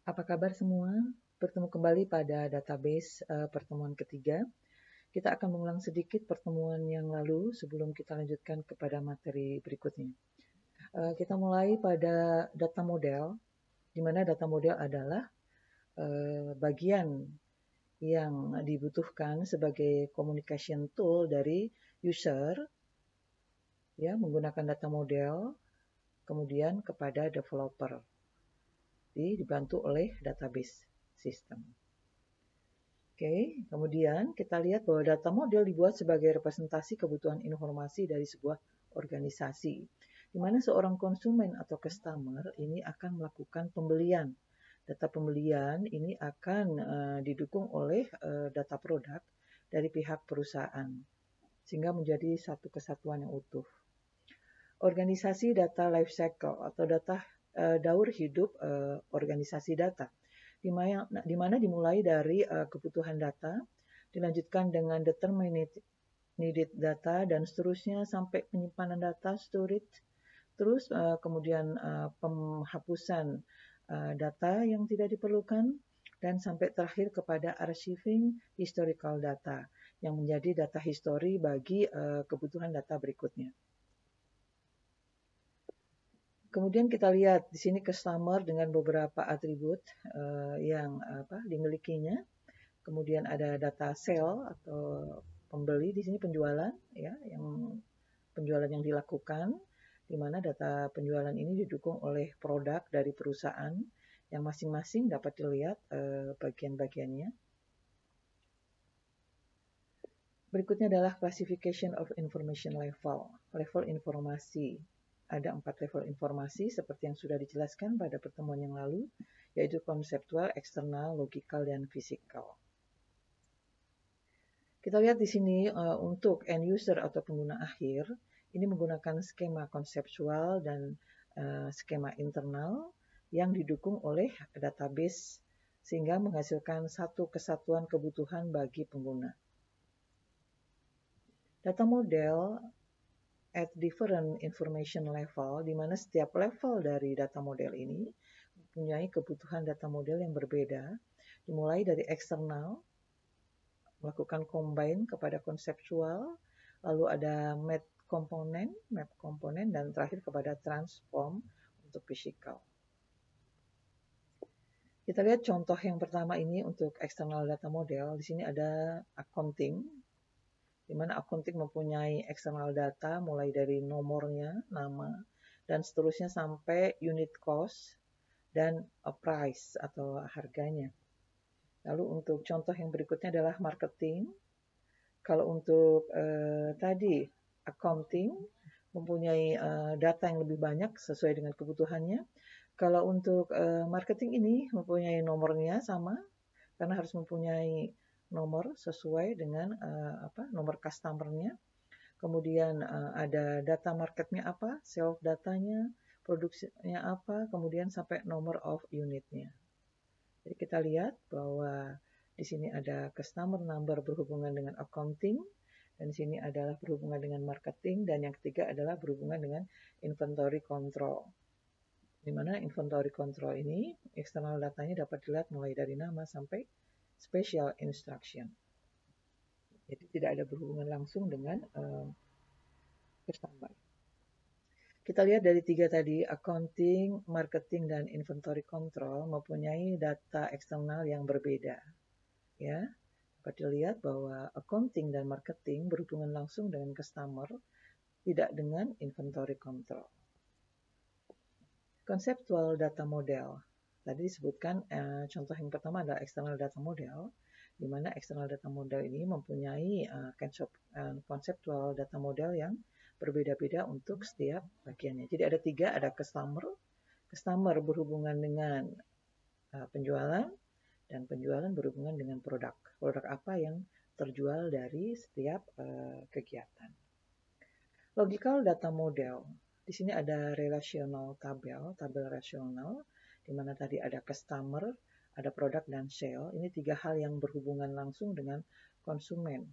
Apa kabar semua? Bertemu kembali pada database pertemuan ketiga. Kita akan mengulang sedikit pertemuan yang lalu sebelum kita lanjutkan kepada materi berikutnya. Kita mulai pada data model, di mana data model adalah bagian yang dibutuhkan sebagai communication tool dari user, ya, menggunakan data model, kemudian kepada developer, dibantu oleh database system. Oke, kemudian kita lihat bahwa data model dibuat sebagai representasi kebutuhan informasi dari sebuah organisasi, di mana seorang konsumen atau customer ini akan melakukan pembelian. Data pembelian ini akan didukung oleh data produk dari pihak perusahaan, sehingga menjadi satu kesatuan yang utuh. Organisasi data life cycle atau data daur hidup organisasi data, di mana dimulai dari kebutuhan data, dilanjutkan dengan determined needed data, dan seterusnya sampai penyimpanan data, storage, terus kemudian penghapusan data yang tidak diperlukan, dan sampai terakhir kepada archiving historical data, yang menjadi data history bagi kebutuhan data berikutnya. Kemudian kita lihat di sini customer dengan beberapa atribut yang dimilikinya. Kemudian ada data sale atau pembeli, di sini penjualan, ya, yang penjualan yang dilakukan, di mana data penjualan ini didukung oleh produk dari perusahaan yang masing-masing dapat dilihat bagian-bagiannya. Berikutnya adalah classification of information level, level informasi. Ada 4 level informasi seperti yang sudah dijelaskan pada pertemuan yang lalu, yaitu konseptual, eksternal, logikal, dan fisikal. Kita lihat di sini untuk end user atau pengguna akhir, ini menggunakan skema konseptual dan skema internal yang didukung oleh database sehingga menghasilkan satu kesatuan kebutuhan bagi pengguna. Data model at different information level, di mana setiap level dari data model ini mempunyai kebutuhan data model yang berbeda, dimulai dari eksternal, melakukan combine kepada konseptual, lalu ada map komponen, dan terakhir kepada transform untuk physical. Kita lihat contoh yang pertama ini untuk external data model. Di sini ada accounting, di mana accounting mempunyai external data mulai dari nomornya, nama, dan seterusnya sampai unit cost dan price atau harganya. Lalu untuk contoh yang berikutnya adalah marketing. Kalau untuk tadi accounting mempunyai data yang lebih banyak sesuai dengan kebutuhannya. Kalau untuk marketing ini mempunyai nomornya sama, karena harus mempunyai nomor sesuai dengan nomor customer-nya. Kemudian ada data marketnya apa, sales datanya, produksinya apa, kemudian sampai nomor of unitnya. Jadi kita lihat bahwa di sini ada customer number berhubungan dengan accounting, dan di sini adalah berhubungan dengan marketing, dan yang ketiga adalah berhubungan dengan inventory control. Di mana inventory control ini eksternal datanya dapat dilihat mulai dari nama sampai special instruction. Jadi tidak ada berhubungan langsung dengan customer. Kita lihat dari tiga tadi, accounting, marketing, dan inventory control mempunyai data eksternal yang berbeda. Ya, dapat dilihat bahwa accounting dan marketing berhubungan langsung dengan customer, tidak dengan inventory control. Conceptual data model. Tadi disebutkan contoh yang pertama adalah external data model, di mana external data model ini mempunyai conceptual data model yang berbeda-beda untuk setiap bagiannya. Jadi ada tiga, ada customer berhubungan dengan penjualan, dan penjualan berhubungan dengan produk apa yang terjual dari setiap kegiatan. Logical data model. Di sini ada relational tabel rasional, di mana tadi ada customer, ada produk, dan sale. Ini tiga hal yang berhubungan langsung dengan konsumen.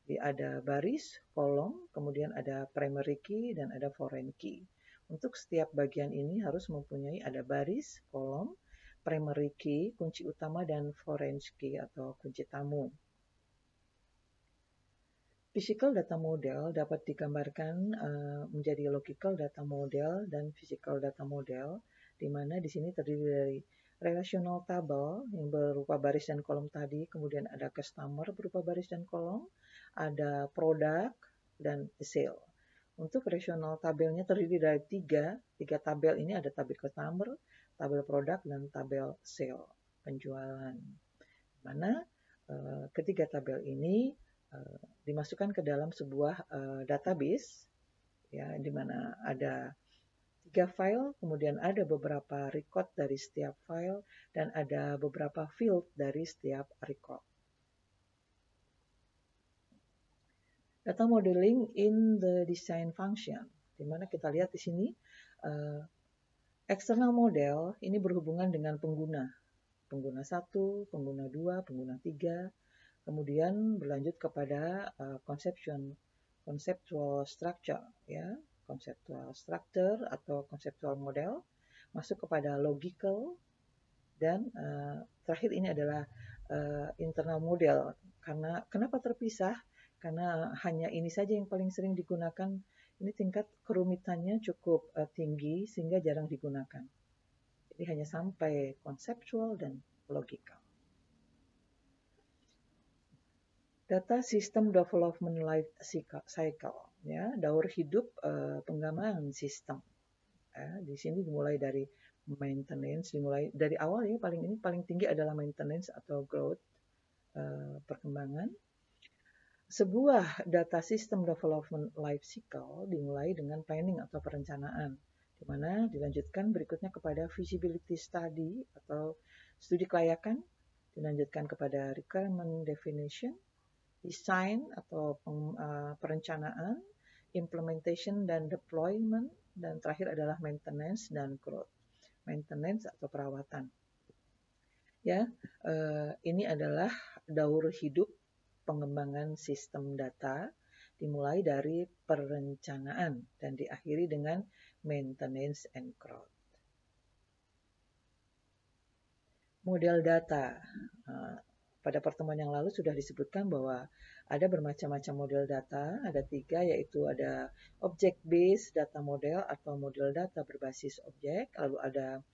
Jadi ada baris, kolom, kemudian ada primary key, dan ada foreign key. Untuk setiap bagian ini harus mempunyai ada baris, kolom, primary key, kunci utama, dan foreign key atau kunci tamu. Physical data model dapat digambarkan menjadi logical data model dan physical data model, di mana di sini terdiri dari relational table yang berupa baris dan kolom tadi, kemudian ada customer berupa baris dan kolom, ada product, dan sale. Untuk relational tabelnya terdiri dari tiga tabel ini, ada tabel customer, tabel produk, dan tabel sale, penjualan. Mana ketiga tabel ini dimasukkan ke dalam sebuah database, ya, di mana ada 3 file, kemudian ada beberapa record dari setiap file, dan ada beberapa field dari setiap record. Data modeling in the design function, di mana kita lihat di sini external model ini berhubungan dengan pengguna 1, pengguna 2, pengguna 3, kemudian berlanjut kepada conceptual structure, ya, conceptual structure atau conceptual model, masuk kepada logical, dan terakhir ini adalah internal model. Karena kenapa terpisah? Karena hanya ini saja yang paling sering digunakan. Ini tingkat kerumitannya cukup tinggi sehingga jarang digunakan. Jadi hanya sampai conceptual dan logical. Data System Development Life Cycle, ya, daur hidup pengembangan sistem. Di sini dimulai dari maintenance, dimulai dari awal, ya, paling tinggi adalah maintenance atau growth, perkembangan. Sebuah data system development life cycle dimulai dengan planning atau perencanaan, di mana dilanjutkan berikutnya kepada feasibility study atau studi kelayakan, dilanjutkan kepada requirement definition, design atau perencanaan, implementation dan deployment, dan terakhir adalah maintenance dan growth. Maintenance atau perawatan. Ya, ini adalah daur hidup pengembangan sistem data, dimulai dari perencanaan dan diakhiri dengan maintenance and growth. Model data. Pada pertemuan yang lalu sudah disebutkan bahwa ada bermacam-macam model data, ada 3, yaitu ada object-based data model atau model data berbasis objek, lalu ada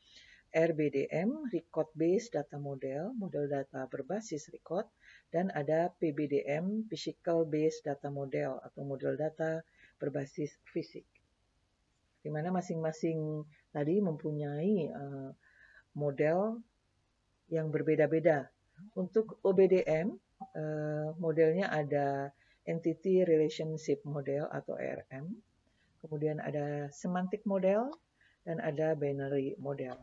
RBDM, record-based data model, model data berbasis record, dan ada PBDM, physical-based data model atau model data berbasis fisik. Di mana masing-masing tadi mempunyai model yang berbeda-beda. Untuk OBDM, modelnya ada Entity Relationship Model atau ERM, kemudian ada Semantic Model, dan ada Binary Model.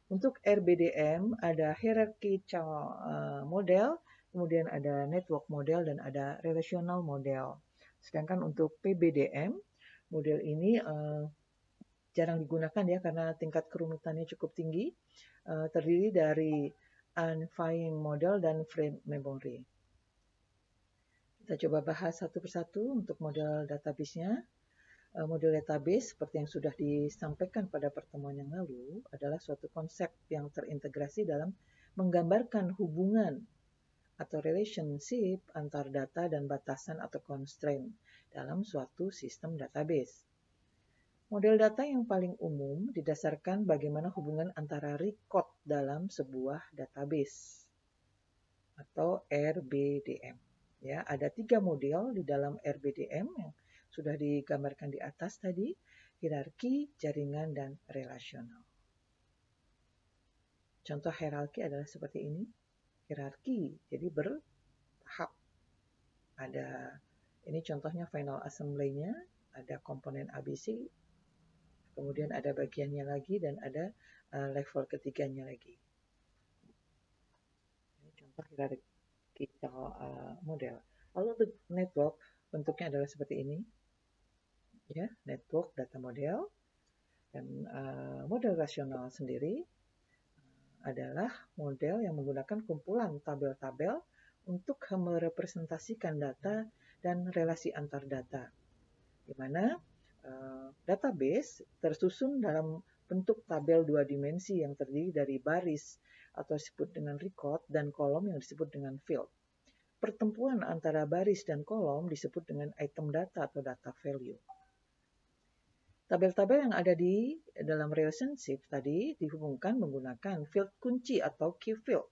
Untuk RBDM ada Hierarchical Model, kemudian ada Network Model, dan ada Relational Model. Sedangkan untuk PBDM, model ini jarang digunakan, ya, karena tingkat kerumitannya cukup tinggi, terdiri dari Unifying Model dan Frame Memory. Kita coba bahas satu persatu untuk model database-nya. Model database seperti yang sudah disampaikan pada pertemuan yang lalu adalah suatu konsep yang terintegrasi dalam menggambarkan hubungan atau relationship antar data dan batasan atau constraint dalam suatu sistem database. Model data yang paling umum didasarkan bagaimana hubungan antara record dalam sebuah database atau RBDM. Ya, ada 3 model di dalam RBDM yang sudah digambarkan di atas tadi, hierarki, jaringan, dan relasional. Contoh hierarki adalah seperti ini. Hierarki, jadi bertahap. Ini contohnya final assembly-nya, ada komponen ABC, kemudian ada bagiannya lagi, dan ada level ketiganya lagi. Ini contoh hierarchical model. Lalu untuk network, bentuknya adalah seperti ini. Ya, network data model, dan model rasional sendiri adalah model yang menggunakan kumpulan tabel-tabel untuk merepresentasikan data dan relasi antar data, di mana database tersusun dalam bentuk tabel 2 dimensi yang terdiri dari baris atau disebut dengan record, dan kolom yang disebut dengan field. Pertemuan antara baris dan kolom disebut dengan item data atau data value. Tabel-tabel yang ada di dalam relationship tadi dihubungkan menggunakan field kunci atau key field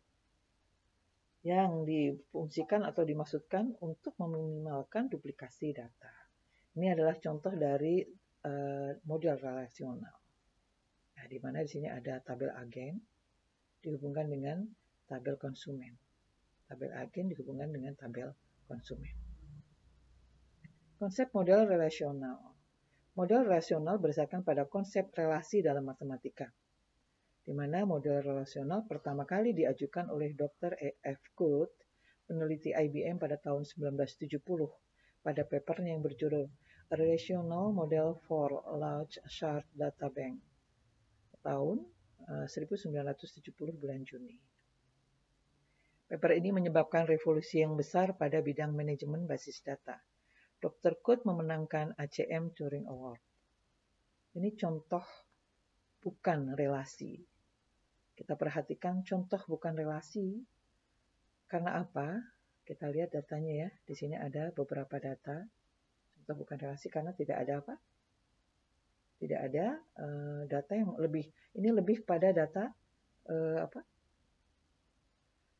yang difungsikan atau dimaksudkan untuk meminimalkan duplikasi data. Ini adalah contoh dari model relasional. Nah, di mana di sini ada tabel agen dihubungkan dengan tabel konsumen. Tabel agen dihubungkan dengan tabel konsumen. Konsep model relasional. Model relasional berdasarkan pada konsep relasi dalam matematika, di mana model relasional pertama kali diajukan oleh Dr. E.F. Cook, peneliti IBM pada tahun 1970, pada papernya yang berjudul A Relational Model for Large Chart Data Bank, tahun 1970 bulan Juni. Paper ini menyebabkan revolusi yang besar pada bidang manajemen basis data. Dr. Cook memenangkan ACM Turing Award. Ini contoh bukan relasi. Kita perhatikan contoh bukan relasi. Karena apa? Kita lihat datanya ya. Di sini ada beberapa data. Contoh bukan relasi karena tidak ada apa? Tidak ada data yang lebih. Ini lebih pada data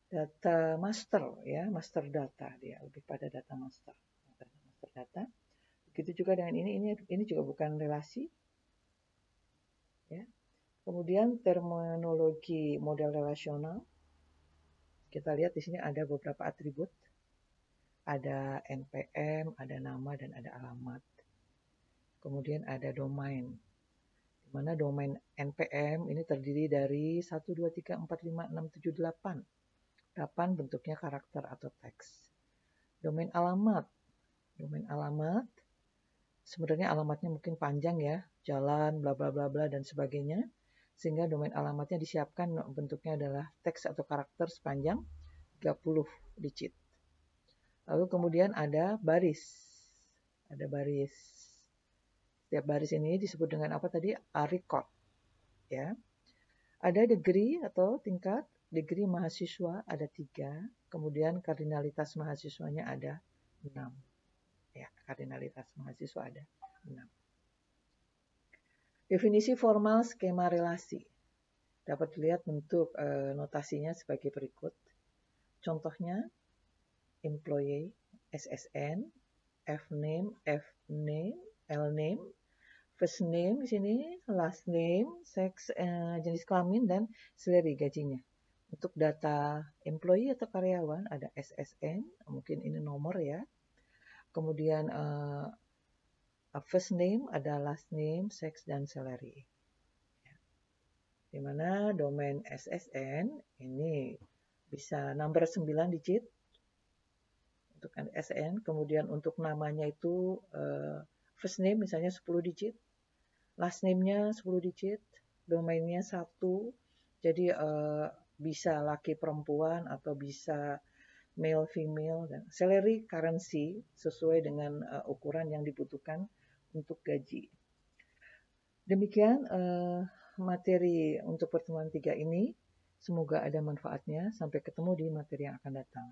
data master ya, master data dia, lebih pada data master data. Begitu juga dengan ini juga bukan relasi. Ya. Kemudian terminologi model relasional. Kita lihat di sini ada beberapa atribut. Ada NPM, ada nama dan ada alamat. Kemudian ada domain. Di mana domain NPM ini terdiri dari 1 2 3 4 5 6 7 8. 8 bentuknya karakter atau teks. Domain alamat. Domain alamat sebenarnya alamatnya mungkin panjang ya, jalan bla bla bla bla dan sebagainya. Sehingga domain alamatnya disiapkan bentuknya adalah teks atau karakter sepanjang 30 digit. Lalu kemudian ada baris. Ada baris. Setiap baris ini disebut dengan apa tadi? A record. Ya. Ada degree atau tingkat. Degree mahasiswa ada 3. Kemudian kardinalitas mahasiswanya ada 6. Ya, kardinalitas mahasiswa ada 6. Definisi formal skema relasi. Dapat dilihat bentuk notasinya sebagai berikut. Contohnya, employee, SSN, F-name, L-name, first name di sini, last name, sex, jenis kelamin, dan salary gajinya. Untuk data employee atau karyawan ada SSN, mungkin ini nomor ya. Kemudian first name ada last name, sex, dan salary. Di mana domain SSN ini bisa number 9 digit untuk SSN, kemudian untuk namanya itu first name misalnya 10 digit, last name-nya 10 digit, domainnya 1, jadi bisa laki perempuan atau bisa male female, dan salary currency sesuai dengan ukuran yang dibutuhkan untuk gaji. Demikian materi untuk pertemuan 3 ini. Semoga ada manfaatnya. Sampai ketemu di materi yang akan datang.